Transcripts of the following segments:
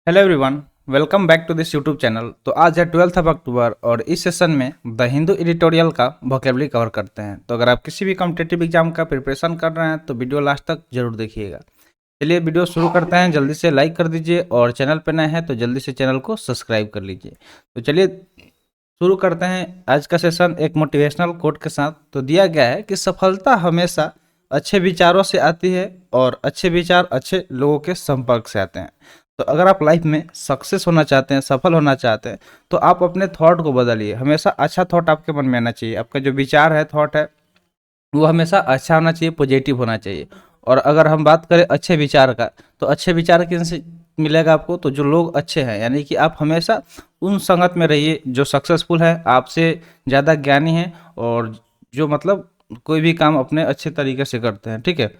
Hello everyone, welcome back to this YouTube channel. तो आज है 12 ऑफ अक्टूबर और इस सेशन में द हिंदू एडिटोरियल का वोकेबलरी कवर करते हैं। तो अगर आप किसी भी कॉम्पिटिटिव एग्जाम का प्रिपरेशन कर रहे हैं तो वीडियो लास्ट तक जरूर देखिएगा। चलिए वीडियो शुरू करते हैं। जल्दी से लाइक कर दीजिए और चैनल पर नए हैं तो जल्दी से चैनल को सब्सक्राइब कर लीजिए। तो चलिए शुरू करते हैं आज का सेशन एक मोटिवेशनल कोट के साथ। तो दिया गया है कि सफलता हमेशा अच्छे विचारों से आती है और अच्छे विचार अच्छे लोगों के संपर्क से आते हैं। तो अगर आप लाइफ में सक्सेस होना चाहते हैं, सफल होना चाहते हैं, तो आप अपने थॉट को बदलिए। हमेशा अच्छा थॉट आपके मन में आना चाहिए। आपका जो विचार है, थॉट है, वो हमेशा अच्छा होना चाहिए, पॉजिटिव होना चाहिए। और अगर हम बात करें अच्छे विचार का, तो अच्छे विचार किन से मिलेगा आपको? तो जो लोग अच्छे हैं, यानी कि आप हमेशा उन संगत में रहिए जो सक्सेसफुल है, आपसे ज़्यादा ज्ञानी है और जो मतलब कोई भी काम अपने अच्छे तरीके से करते हैं। ठीक है,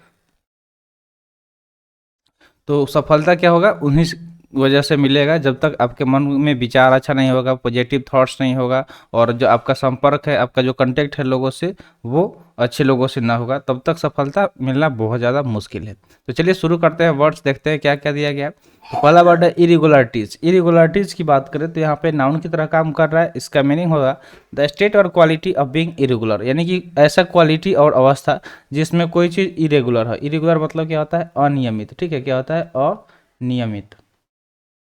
तो सफलता क्या होगा? उन्हीं वजह से मिलेगा जब तक आपके मन में विचार अच्छा नहीं होगा, पॉजिटिव थॉट्स नहीं होगा और जो आपका संपर्क है, आपका जो कांटेक्ट है लोगों से, वो अच्छे लोगों से ना होगा, तब तक सफलता मिलना बहुत ज़्यादा मुश्किल है। तो चलिए शुरू करते हैं। वर्ड्स देखते हैं क्या क्या दिया गया है। तो पहला वर्ड है इरेगुलरिटीज। इरेगुलरिटीज की बात करें तो यहाँ पे नाउन की तरह काम कर रहा है। इसका मीनिंग होगा द स्टेट और क्वालिटी ऑफ बीइंग इरेगुलर, यानी कि ऐसा क्वालिटी और अवस्था जिसमें कोई चीज़ इरेगुलर है। इरेगुलर मतलब क्या होता है? अनियमित। ठीक है, क्या होता है? अनियमित।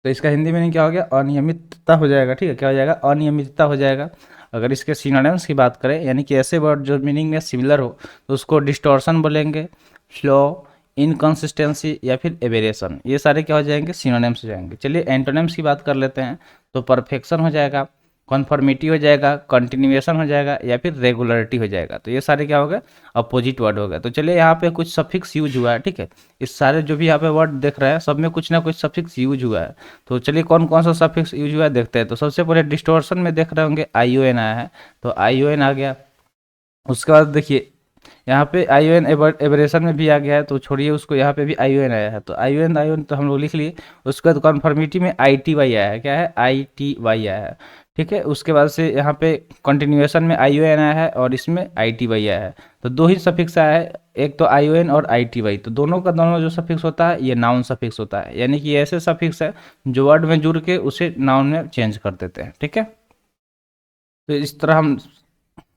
तो इसका हिंदी मीनिंग क्या हो गया? अनियमितता हो जाएगा। ठीक है, क्या हो जाएगा? अनियमितता हो जाएगा। अगर इसके सिनोनिम्स की बात करें, यानी कि ऐसे वर्ड जो मीनिंग में सिमिलर हो, तो उसको डिस्टॉर्शन बोलेंगे, फ्लॉ, इनकंसिस्टेंसी या फिर एबेरेशन। ये सारे क्या हो जाएंगे? सिनोनिम्स हो जाएंगे। चलिए एंटोनिम्स की बात कर लेते हैं। तो परफेक्शन हो जाएगा, कॉन्फर्मिटी हो जाएगा, कंटिन्यूएशन हो जाएगा या फिर रेगुलरिटी हो जाएगा। तो ये सारे क्या हो गए? अपोजिट वर्ड हो गए। तो चलिए यहाँ पे कुछ सफिक्स यूज हुआ है। ठीक है, इस सारे जो भी यहाँ पे वर्ड देख रहे हैं सब में कुछ ना कुछ सफिक्स यूज हुआ है। तो चलिए कौन कौन सा सफिक्स यूज हुआ है देखते हैं। तो सबसे पहले डिस्टोर्शन में देख रहे होंगे आई ओ एन आया है, तो आई ओ एन आ गया। उसके बाद देखिए यहाँ पे आई ओ एन एबरेशन में भी आ गया है, तो छोड़िए उसको, यहाँ पे भी आई ओ एन आया है। तो आई ओ एन तो हम लोग लिख लिए। उसके बाद कॉन्फर्मिटी में आई टी वाई आया है। क्या है? आई टी वाई आया है। ठीक है, उसके बाद से यहाँ पे कंटिन्यूएशन में आई ओ एन आया है और इसमें आई टी वाई आया है। तो दो ही सफिक्स आया है, एक तो आई ओ एन और आई टी वाई। तो दोनों का दोनों जो सफिक्स होता है ये नाउन सफिक्स होता है, यानी कि ऐसे सफिक्स है जो वर्ड में जुड़ के उसे नाउन में चेंज कर देते हैं। ठीक है, तो इस तरह हम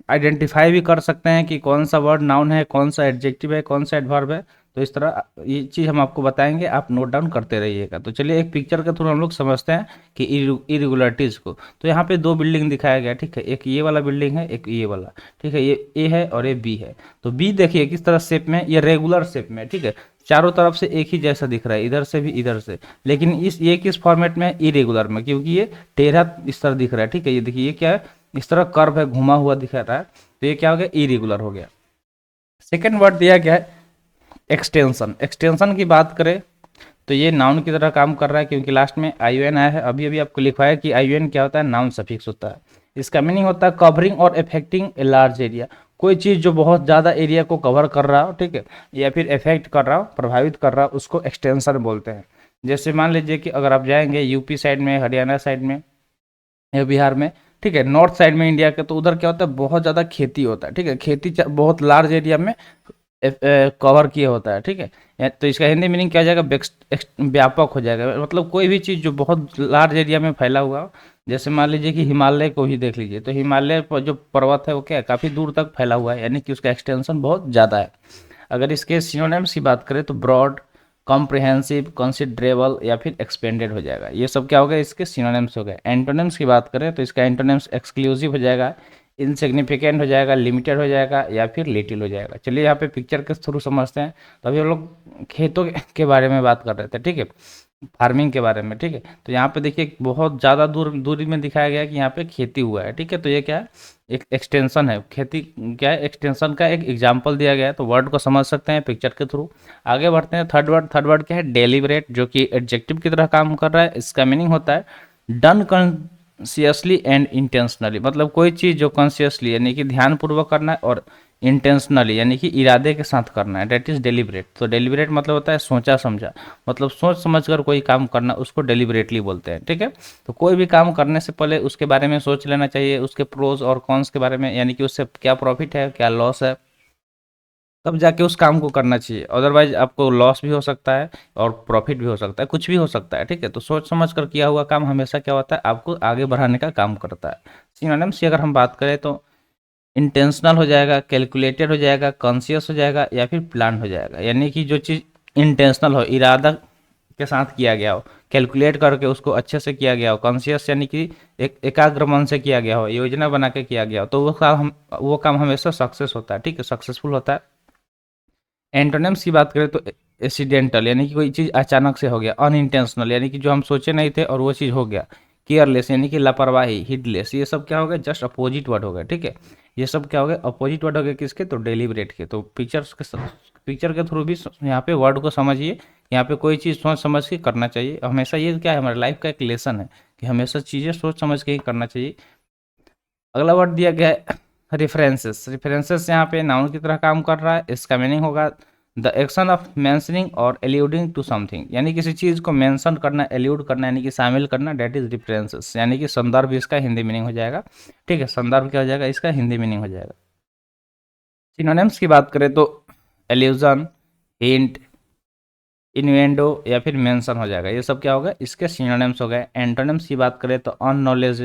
आइडेंटिफाई भी कर सकते हैं कि कौन सा वर्ड नाउन है, कौन सा एडजेक्टिव है, कौन सा एडवर्ब है। तो इस तरह ये चीज़ हम आपको बताएंगे, आप नोट डाउन करते रहिएगा। तो चलिए एक पिक्चर के थ्रू हम लोग समझते हैं कि इरेगुलरिटीज़ को। तो यहाँ पे दो बिल्डिंग दिखाया गया। ठीक है, एक ये वाला बिल्डिंग है, एक ये वाला। ठीक है, ये ए है और ये बी है। तो बी देखिए किस तरह शेप में, ये रेगुलर शेप में। ठीक है, चारों तरफ से एक ही जैसा दिख रहा है, इधर से भी इधर से। लेकिन इस ये किस फॉर्मेट में? इरेगुलर में, क्योंकि ये टेढ़ा इस तरह दिख रहा है। ठीक है, ये देखिए ये क्या है? इस तरह कर्व है, घुमा हुआ दिख रहा है। तो ये क्या हो गया? इरेगुलर हो गया। सेकेंड वर्ड दिया गया है एक्सटेंशन। एक्सटेंशन की बात करें तो ये नाउन की तरह काम कर रहा है, क्योंकि लास्ट में आई एन आया है। अभी अभी आपको लिखवाया कि आई एन क्या होता है? नाउन सफिक्स होता है। इसका मीनिंग होता है कवरिंग और इफेक्टिंग ए लार्ज एरिया। कोई चीज़ जो बहुत ज़्यादा एरिया को कवर कर रहा हो, ठीक है, या फिर इफेक्ट कर रहा हो, प्रभावित कर रहा हो, उसको एक्सटेंशन बोलते हैं। जैसे मान लीजिए कि अगर आप जाएंगे यूपी साइड में, हरियाणा साइड में या बिहार में, ठीक है, नॉर्थ साइड में इंडिया के, तो उधर क्या होता है? बहुत ज़्यादा खेती होता है। ठीक है, खेती बहुत लार्ज एरिया में कवर किया होता है। ठीक है, तो इसका हिंदी मीनिंग क्या हो जाएगा? व्यापक हो जाएगा। मतलब कोई भी चीज़ जो बहुत लार्ज एरिया में फैला हुआ हो। जैसे मान लीजिए कि हिमालय को ही देख लीजिए, तो हिमालय पर जो पर्वत है वो क्या है? काफ़ी दूर तक फैला हुआ है, यानी कि उसका एक्सटेंशन बहुत ज़्यादा है। अगर इसके सिनोनिम्स की बात करें तो ब्रॉड, कॉम्प्रिहेंसिव, कंसिडरेबल या फिर एक्सपेंडेड हो जाएगा। ये सब क्या हो गया? इसके सिनोनिम्स हो गए। एंटोनिम्स की बात करें तो इसका एंटोनिम्स एक्सक्लूसिव हो जाएगा, इनसिग्निफिकेंट हो जाएगा, लिमिटेड हो जाएगा या फिर लिटिल हो जाएगा। चलिए यहाँ पे पिक्चर के थ्रू समझते हैं। तो अभी हम लोग खेतों के बारे में बात कर रहे थे। ठीक है, फार्मिंग के बारे में। ठीक है, तो यहाँ पे देखिए बहुत ज़्यादा दूरी में दिखाया गया है कि यहाँ पे खेती हुआ है। ठीक है, तो ये क्या है? एक एक्सटेंशन है। खेती क्या है? एक्सटेंशन का एक एग्जाम्पल दिया गया है। तो वर्ड को समझ सकते हैं पिक्चर के थ्रू। आगे बढ़ते हैं। थर्ड वर्ड क्या है? डेलिबरेट, जो कि एडजेक्टिव की तरह काम कर रहा है। इसका मीनिंग होता है डन कॉन्शियसली एंड इंटेंशनली। मतलब कोई चीज़ जो कॉन्शियसली यानी कि ध्यानपूर्वक करना है और इंटेंशनली यानी कि इरादे के साथ करना है, डेट इज़ डेलिबरेट। तो डेलिबरेट मतलब होता है सोचा समझा, मतलब सोच समझ कर कोई काम करना, उसको डेलिबरेटली बोलते हैं। ठीक है, तो कोई भी काम करने से पहले उसके बारे में सोच लेना चाहिए, उसके प्रोज और कॉन्स के बारे में, यानी कि उससे क्या प्रॉफिट है, क्या लॉस है, तब जाके उस काम को करना चाहिए, अदरवाइज आपको लॉस भी हो सकता है और प्रॉफिट भी हो सकता है, कुछ भी हो सकता है, ठीक है। तो सोच समझ कर किया हुआ काम हमेशा क्या होता है, आपको आगे बढ़ाने का काम करता है। सिनोनिम्स की अगर हम बात करें तो इंटेंशनल हो जाएगा, कैलकुलेटेड हो जाएगा, कॉन्शियस हो जाएगा या फिर प्लान हो जाएगा। यानी कि जो चीज़ इंटेंशनल हो, इरादा के साथ किया गया हो, कैलकुलेट करके उसको अच्छे से किया गया हो, कॉन्शियस यानी कि एक एकाग्र मन से किया गया हो, योजना बना के किया गया हो, तो वो काम हमेशा सक्सेस होता है, ठीक है, सक्सेसफुल होता है। एंटोनिम्स की बात करें तो एक्सीडेंटल यानी कि कोई चीज़ अचानक से हो गया, अनइंटेंशनल यानी कि जो हम सोचे नहीं थे और वो चीज़ हो गया, केयरलेस यानी कि लापरवाही, हिडलेस, ये सब क्या हो गया, जस्ट अपोजिट वर्ड हो गया, ठीक है। ये सब क्या हो गया, अपोजिट वर्ड हो गया किसके, तो डेलिबरेट के। तो पिक्चर के थ्रू भी यहाँ पे वर्ड को समझिए, यहाँ पे कोई चीज़ सोच समझ के करना चाहिए हमेशा। ये क्या है, हमारे लाइफ का एक लेसन है कि हमेशा चीज़ें सोच समझ के ही करना चाहिए। अगला वर्ड दिया गया है रेफरेंसेस। रेफरेंसेस यहाँ पे नाउन की तरह काम कर रहा है। इसका मीनिंग होगा द एक्शन ऑफ मेंशनिंग और एल्यूडिंग टू समथिंग, यानी किसी चीज़ को मेंशन करना, एल्यूड करना यानी कि शामिल करना, डेट इज रेफरेंसेस, यानी कि संदर्भ इसका हिंदी मीनिंग हो जाएगा, ठीक है। संदर्भ क्या हो जाएगा, इसका हिंदी मीनिंग हो जाएगा। सिनोनिम्स की बात करें तो एल्यूजन, हिंट, इन्वेंडो या फिर मेंशन हो जाएगा। ये सब क्या होगा, इसके सिनोनिम्स हो गए। एंटोनिम्स की बात करें तो अननॉलेज,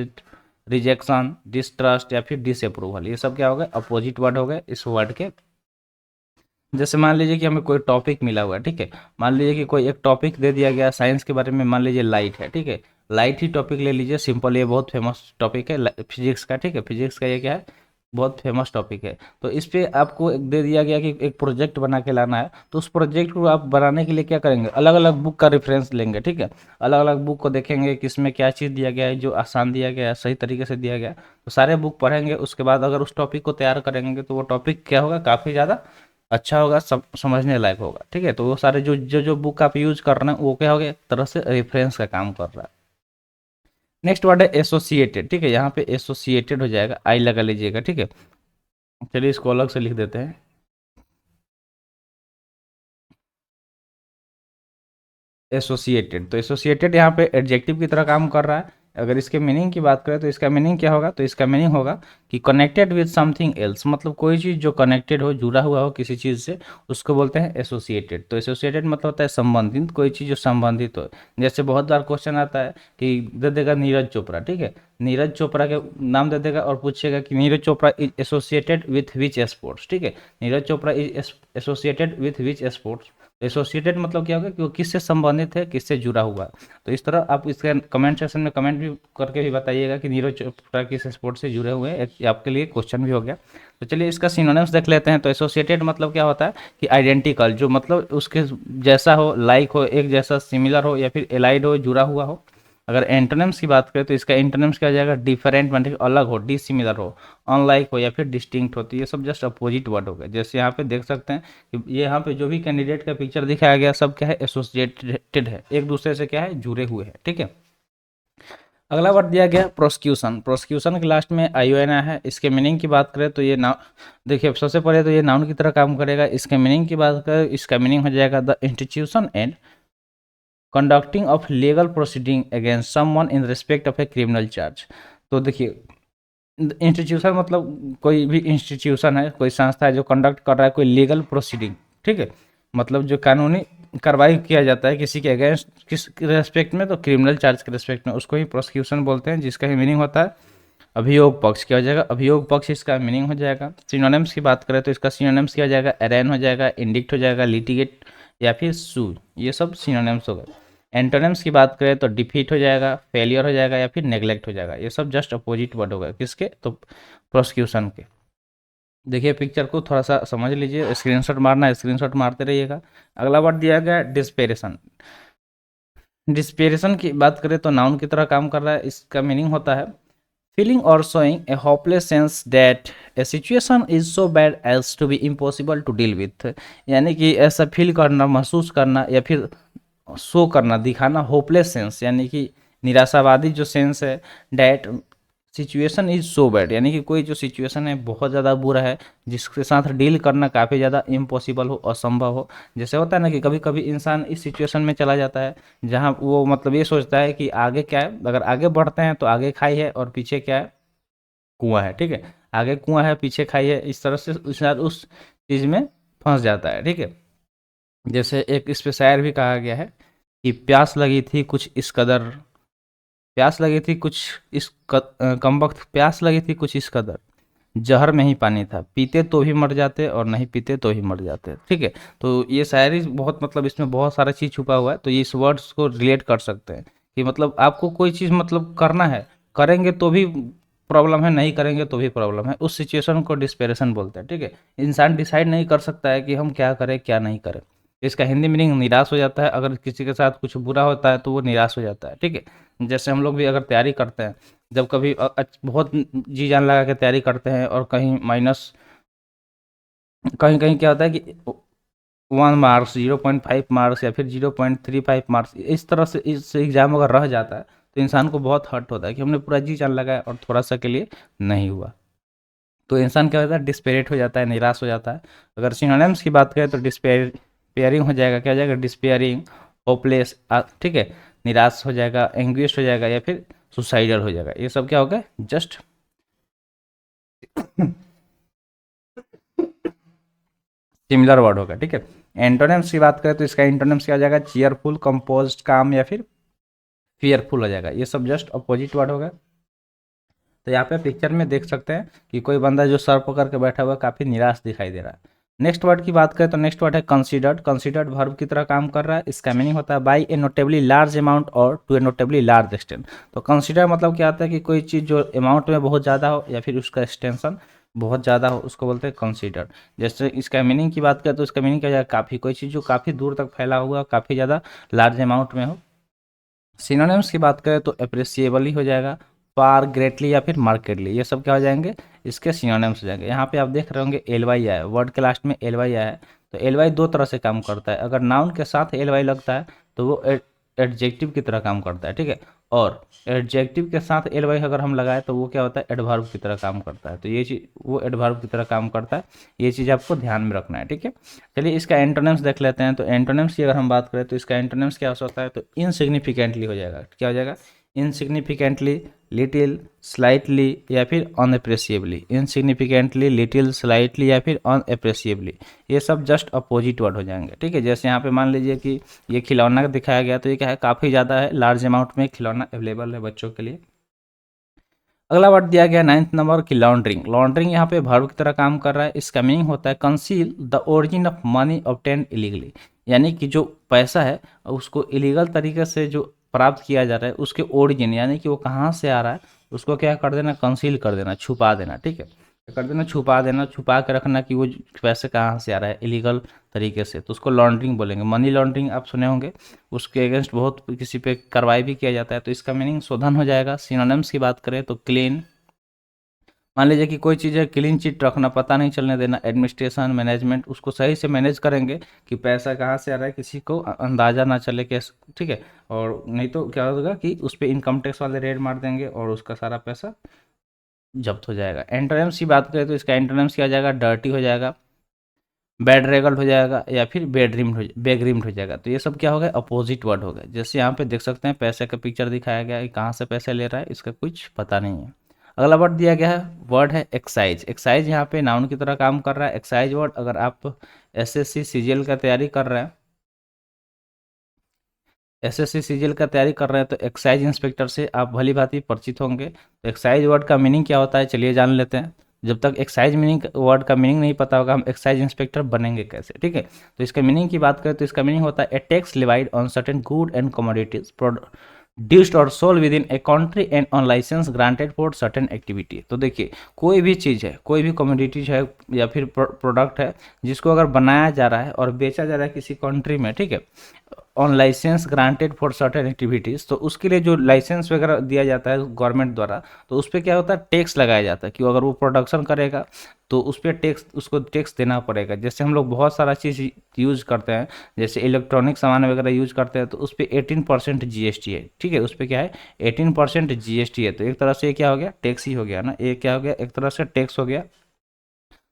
रिजेक्शन, डिस्ट्रस्ट या फिर डिसअप्रूवल, ये सब क्या हो गए, अपोजिट वर्ड हो गए इस वर्ड के। जैसे मान लीजिए कि हमें कोई टॉपिक मिला हुआ है, ठीक है। मान लीजिए कि कोई एक टॉपिक दे दिया गया साइंस के बारे में, मान लीजिए लाइट है, ठीक है। लाइट ही टॉपिक ले लीजिए, सिंपल, ये बहुत फेमस टॉपिक है फिजिक्स का, ठीक है। फिजिक्स का ये क्या है, बहुत फेमस टॉपिक है। तो इस पे आपको एक दे दिया गया कि एक प्रोजेक्ट बना के लाना है, तो उस प्रोजेक्ट को आप बनाने के लिए क्या करेंगे, अलग अलग बुक का रेफरेंस लेंगे, ठीक है। अलग अलग बुक को देखेंगे कि इसमें क्या चीज़ दिया गया है, जो आसान दिया गया है, सही तरीके से दिया गया है। तो सारे बुक पढ़ेंगे, उसके बाद अगर उस टॉपिक को तैयार करेंगे तो वो टॉपिक क्या होगा, काफ़ी ज़्यादा अच्छा होगा, सब समझने लायक होगा, ठीक है। तो वो सारे जो बुक आप यूज कर रहे हैं वो क्या हो गया, एक तरह से रेफरेंस का काम कर रहा है। नेक्स्ट वर्ड है एसोसिएटेड, ठीक है। यहाँ पे एसोसिएटेड हो जाएगा, आई लगा लीजिएगा, ठीक है। चलिए इसको अलग से लिख देते हैं। एसोसिएटेड, तो एसोसिएटेड यहाँ पे एडजेक्टिव की तरह काम कर रहा है। अगर इसके मीनिंग की बात करें तो इसका मीनिंग क्या होगा, तो इसका मीनिंग होगा कि कनेक्टेड विद समथिंग एल्स, मतलब कोई चीज़ जो कनेक्टेड हो, जुड़ा हुआ हो किसी चीज़ से, उसको बोलते हैं एसोसिएटेड। तो एसोसिएटेड मतलब होता है संबंधित, कोई चीज़ जो संबंधित हो। जैसे बहुत बार क्वेश्चन आता है कि दे देगा नीरज चोपड़ा, ठीक है। नीरज चोपड़ा के नाम दे देगा और पूछेगा कि Neeraj Chopra is associated with which sports, ठीक है। Neeraj Chopra is associated with which sports. Associated मतलब क्या होगा कि वो किससे संबंधित है, किससे जुड़ा हुआ है। तो इस तरह आप इसके कमेंट सेक्शन में कमेंट भी करके भी बताइएगा कि नीरज चोपड़ा किस स्पोर्ट से जुड़े हुए हैं, आपके लिए क्वेश्चन भी हो गया। तो चलिए इसका सिनोनिम्स देख लेते हैं। तो एसोसिएटेड मतलब क्या होता है कि आइडेंटिकल, जो मतलब उसके जैसा हो, लाइक हो, एक जैसा, सिमिलर हो या फिर एलाइड हो, जुड़ा हुआ हो। अगर एंटोनिम्स की बात करें तो इसका एंटोनिम्स क्या हो जाएगा, डिफरेंट मतलब अलग हो, डिसिमिलर हो, अनलाइक हो या फिर डिस्टिंक्ट हो। तो ये सब जस्ट अपोजिट वर्ड हो गए। जैसे यहाँ पे देख सकते हैं कि ये यहाँ पे जो भी कैंडिडेट का पिक्चर दिखाया गया सब क्या है, एसोसिएटेड है, एक दूसरे से क्या है, जुड़े हुए हैं, ठीक है। अगला वर्ड दिया गया प्रोसिक्यूशन। प्रोसिक्यूशन के लास्ट में आईओएन है। इसके मीनिंग की बात करें तो ये नाउन, देखिए सबसे पहले तो ये नाउन की तरह काम करेगा। इसके मीनिंग की बात करें, इसका मीनिंग हो जाएगा the institution and conducting of legal proceeding against someone in respect of a criminal charge. तो देखिए इंस्टीट्यूशन मतलब कोई भी इंस्टीट्यूशन है, कोई संस्था है जो कंडक्ट कर रहा है कोई लीगल प्रोसीडिंग, ठीक है। मतलब जो कानूनी कार्रवाई किया जाता है किसी के अगेंस्ट, किस रेस्पेक्ट में, तो क्रिमिनल चार्ज के रेस्पेक्ट में, उसको ही प्रोसिक्यूशन बोलते हैं। जिसका ही मीनिंग होता है अभियोग पक्ष, क्या हो जाएगा, अभियोग पक्ष इसका मीनिंग हो जाएगा। सिनोनिम्स की बात करें तो इसका सिनोनिम्स क्या हो जाएगा, अरेन हो जाएगा, इंडिक्ट हो जाएगा, लिटिगेट या फिर सू, ये सब सिनोनिम्स हो गए। एंटोनिम्स की बात करें तो डिफीट हो जाएगा, फेलियर हो जाएगा या फिर नेग्लेक्ट हो जाएगा। ये सब जस्ट अपोजिट वर्ड हो गए किसके, तो प्रोसिक्यूशन के। देखिए पिक्चर को थोड़ा सा समझ लीजिए, स्क्रीनशॉट मारना है, स्क्रीनशॉट मारते रहिएगा। अगला वर्ड दिया गया डिस्पेरेशन। डिस्पेरेशन की बात करें तो नाउन की तरह काम कर रहा है। इसका मीनिंग होता है फीलिंग और showing a hopeless sense that a situation is so bad as to be impossible to deal with, यानी कि ऐसा फील करना, महसूस करना या फिर शो करना, दिखाना, होपलेस सेंस यानी कि निराशावादी जो सेंस है, that situation is so bad यानी कि कोई जो सिचुएशन है बहुत ज़्यादा बुरा है, जिसके साथ डील करना काफ़ी ज़्यादा इम्पॉसिबल हो, असंभव हो। जैसे होता है ना कि कभी कभी इंसान इस सिचुएशन में चला जाता है जहाँ वो मतलब ये सोचता है कि आगे क्या है, अगर आगे बढ़ते हैं तो आगे खाई है और पीछे क्या है, कुआं है, ठीक है। आगे कुआं है, पीछे खाई है, इस तरह से उस चीज़ में फंस जाता है, ठीक है। जैसे एक इस पे शायर भी कहा गया है कि प्यास लगी थी कुछ इस कदर, प्यास लगी थी कुछ कमबख्त प्यास लगी थी कुछ इस कदर, जहर में ही पानी था, पीते तो भी मर जाते और नहीं पीते तो ही मर जाते, ठीक है। तो ये शायरी बहुत, मतलब इसमें बहुत सारा चीज़ छुपा हुआ है, तो ये इस वर्ड्स को रिलेट कर सकते हैं कि मतलब आपको कोई चीज़ मतलब करना है, करेंगे तो भी प्रॉब्लम है, नहीं करेंगे तो भी प्रॉब्लम है, उस सिचुएशन को डिस्पेरेशन बोलते हैं, ठीक है। इंसान डिसाइड नहीं कर सकता है कि हम क्या करें क्या नहीं करें। इसका हिंदी मीनिंग निराश हो जाता है, अगर किसी के साथ कुछ बुरा होता है तो वो निराश हो जाता है, ठीक है। जैसे हम लोग भी अगर तैयारी करते हैं, जब कभी बहुत जी जान लगा के तैयारी करते हैं और कहीं माइनस, कहीं कहीं क्या होता है कि 1 मार्क्स, 0.5 मार्क्स या फिर 0.35 मार्क्स, इस तरह से इस एग्ज़ाम अगर रह जाता है तो इंसान को बहुत हर्ट होता है कि हमने पूरा जी जान लगाया और थोड़ा सा के लिए नहीं हुआ। तो इंसान क्या होता है, डिस्पेरेट हो जाता है, निराश हो जाता है। अगर सिनोनिम्स की बात करें तो डिस्पेयरिंग हो जाएगा, क्या हो जाएगा, डिस्पेयरिंग, होपलेस, ठीक है, निराश हो जाएगा, एंग्विश हो जाएगा या फिर सुसाइडल हो जाएगा। ये सब क्या होगा, जस्ट सिमिलर वर्ड होगा, ठीक है। एंटोनिम्स की बात करें तो इसका एंटोनिम्स क्या हो जाएगा, चीयरफुल, कंपोज्ड, काम या फिर फियरफुल हो जाएगा। ये सब जस्ट अपोजिट वर्ड होगा। तो यहाँ पे पिक्चर में देख सकते हैं कि कोई बंदा जो सर पकड़ के बैठा हुआ है, काफ़ी निराश दिखाई दे रहा है। नेक्स्ट वर्ड की बात करें तो नेक्स्ट वर्ड है कंसीडर्ड। कंसीडर्ड वर्ब की तरह काम कर रहा है। इसका मीनिंग होता है by a notably large amount और to a notably large extent. तो कंसीडर मतलब क्या आता है कि कोई चीज़ जो अमाउंट में बहुत ज़्यादा हो या फिर उसका एक्सटेंशन बहुत ज़्यादा हो, उसको बोलते हैं कंसीडर। जैसे इसका मीनिंग की बात करें तो इसका मीनिंग क्या हो जाएगा, काफ़ी, कोई चीज़ जो काफ़ी दूर तक फैला हुआ, काफ़ी ज़्यादा लार्ज अमाउंट में हो। सिनोनिम्स की बात करें तो अप्रिसिएबली हो जाएगा, फार, ग्रेटली या फिर मार्केटली, ये सब क्या हो जाएंगे, इसके सिनोनिम्स हो जाएंगे। यहाँ पे आप देख रहे होंगे एल वाई आया है, वर्ड के लास्ट में एल वाई आया है। तो एल वाई दो तरह से काम करता है, अगर नाउन के साथ एल वाई लगता है तो वो एडजेक्टिव की तरह काम करता है, ठीक है। और एडजेक्टिव के साथ एल वाई अगर हम लगाए तो वो क्या होता है, एडवर्ब की तरह काम करता है। तो ये चीज़ वो एडवर्ब की तरह काम करता है, ये चीज़ आपको ध्यान में रखना है, ठीक है। चलिए इसका एंटोनिम्स देख लेते हैं। तो एंटोनिम्स की अगर हम बात करें तो इसका एंटोनिम्स क्या हो सकता है, तो इनसिग्निफिकेंटली हो जाएगा, क्या हो जाएगा, इनसिग्निफिकेंटली, लिटिल, स्लाइटली या फिर अनअप्रिसिएबली। इनसिग्निफिकेंटली, लिटिल, स्लाइटली या फिर अनअप्रिसिएबली, ये सब जस्ट अपोजिट वर्ड हो जाएंगे, ठीक है। जैसे यहाँ पे मान लीजिए कि ये खिलौना दिखाया गया, तो ये क्या है, काफ़ी ज़्यादा है, लार्ज अमाउंट में खिलौना अवेलेबल है बच्चों के लिए। अगला वर्ड दिया गया 9th नंबर की लॉन्ड्रिंग। लॉन्ड्रिंग यहाँ पे वर्ब की तरह काम कर रहा है। इसका मीनिंग होता है conceal the origin of money obtained illegally, यानी कि जो पैसा है उसको इलीगल तरीके से जो प्राप्त किया जा रहा है, उसके ओरिजिन यानी कि वो कहाँ से आ रहा है, उसको क्या कर देना, कंसील कर देना, छुपा देना, ठीक है, कर देना, छुपा देना, छुपा के रखना कि वो पैसे कहाँ से आ रहा है इलीगल तरीके से, तो उसको लॉन्ड्रिंग बोलेंगे। मनी लॉन्ड्रिंग आप सुने होंगे, उसके अगेंस्ट बहुत किसी पे कार्रवाई भी किया जाता है। तो इसका मीनिंग शोधन हो जाएगा। सिनोनिम्स की बात करें तो क्लीन, मान लीजिए कि कोई चीज़ है, क्लीन चिट रखना, पता नहीं चलने देना, एडमिनिस्ट्रेशन, मैनेजमेंट, उसको सही से मैनेज करेंगे कि पैसा कहाँ से आ रहा है, किसी को अंदाज़ा ना चले कैसे, ठीक है। और नहीं तो क्या होगा कि उस पर इनकम टैक्स वाले रेड मार देंगे और उसका सारा पैसा जब्त हो जाएगा। एंटोनिम्स की बात करें तो इसका एंटोनिम्स क्या हो जाएगा, डर्टी हो जाएगा, बैड रेगल्ड हो जाएगा या फिर बेग्रिम्ड हो जाएगा। तो ये सब क्या हो गया, अपोजिट वर्ड हो गया। जैसे यहाँ पे देख सकते हैं पैसे का पिक्चर दिखाया गया है, कहाँ से पैसे ले रहा है इसका कुछ पता नहीं है। अगला वर्ड दिया गया है, वर्ड है एक्साइज। एक्साइज यहाँ पे नाउन की तरह काम कर रहा है। एक्साइज वर्ड, अगर आप एसएससी सीजीएल का तैयारी कर रहे हैं, एसएससी सीजीएल का तैयारी कर रहे हैं तो एक्साइज इंस्पेक्टर से आप भली भांति परिचित होंगे। तो एक्साइज वर्ड का मीनिंग क्या होता है, चलिए जान लेते हैं। जब तक एक्साइज मीनिंग वर्ड का मीनिंग नहीं पता होगा, हम एक्साइज इंस्पेक्टर बनेंगे कैसे, ठीक है। तो इसका मीनिंग की बात करें तो इसका मीनिंग होता है a tax levied on certain good and commodities produced और sold within a country and on license granted for certain activity. तो देखिए कोई भी चीज़ है, कोई भी कमोडिटीज है या फिर प्रोडक्ट है जिसको अगर बनाया जा रहा है और बेचा जा रहा है किसी कंट्री में, ठीक है, on license granted for certain activities, तो उसके लिए जो लाइसेंस वगैरह दिया जाता है गवर्नमेंट द्वारा, तो उस पर क्या होता है, टैक्स लगाया जाता है कि अगर वो प्रोडक्शन करेगा तो उस पर टैक्स, उसको टैक्स देना पड़ेगा। जैसे हम लोग बहुत सारा चीज़ यूज़ करते हैं, जैसे इलेक्ट्रॉनिक सामान वगैरह यूज़ करते हैं, तो उस पर 18% जीएसटी है, ठीक है, उस पर क्या है, 18% जीएसटी है। तो एक तरह से ये क्या हो गया, टैक्स ही हो गया ना, ये क्या हो गया, एक तरह से टैक्स हो गया।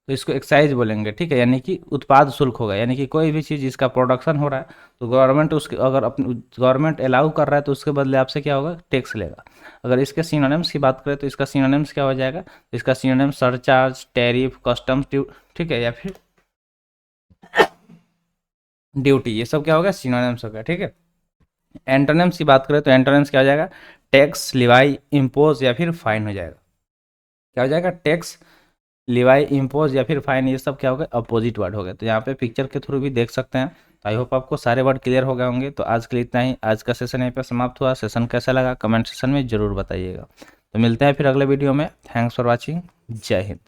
तो इसको एक्साइज बोलेंगे, ठीक है, यानी कि उत्पाद शुल्क होगा, यानी कि कोई भी चीज़ जिसका प्रोडक्शन हो रहा है तो गवर्नमेंट उसके, अगर अपनी गवर्नमेंट अलाउ कर रहा है तो उसके बदले आपसे क्या होगा, टैक्स लेगा। अगर इसके सिनोनिम्स की बात करें तो इसका सिनोनिम्स क्या हो जाएगा, इसका synonyms surcharge, tariff, customs due, ठीक है, या फिर ड्यूटी, ये सब क्या होगा, सिनोनिम्स हो गया, ठीक है। एंटोनिम्स की बात करें तो एंटोनिम्स क्या हो जाएगा, टैक्स, लिवाई, इम्पोज या फिर फाइन हो जाएगा। क्या हो जाएगा, टैक्स, लिवाई, इम्पोज या फिर फाइन, ये सब क्या हो गए, अपोजिट वर्ड हो गए। तो यहाँ पे पिक्चर के थ्रू भी देख सकते हैं। तो आई होप आपको सारे वर्ड क्लियर हो गए होंगे। तो आज के लिए इतना ही, आज का सेशन यहीं पे समाप्त हुआ। सेशन कैसा लगा कमेंट सेशन में जरूर बताइएगा। तो मिलते हैं फिर अगले वीडियो में। थैंक्स फॉर वॉचिंग, जय हिंद।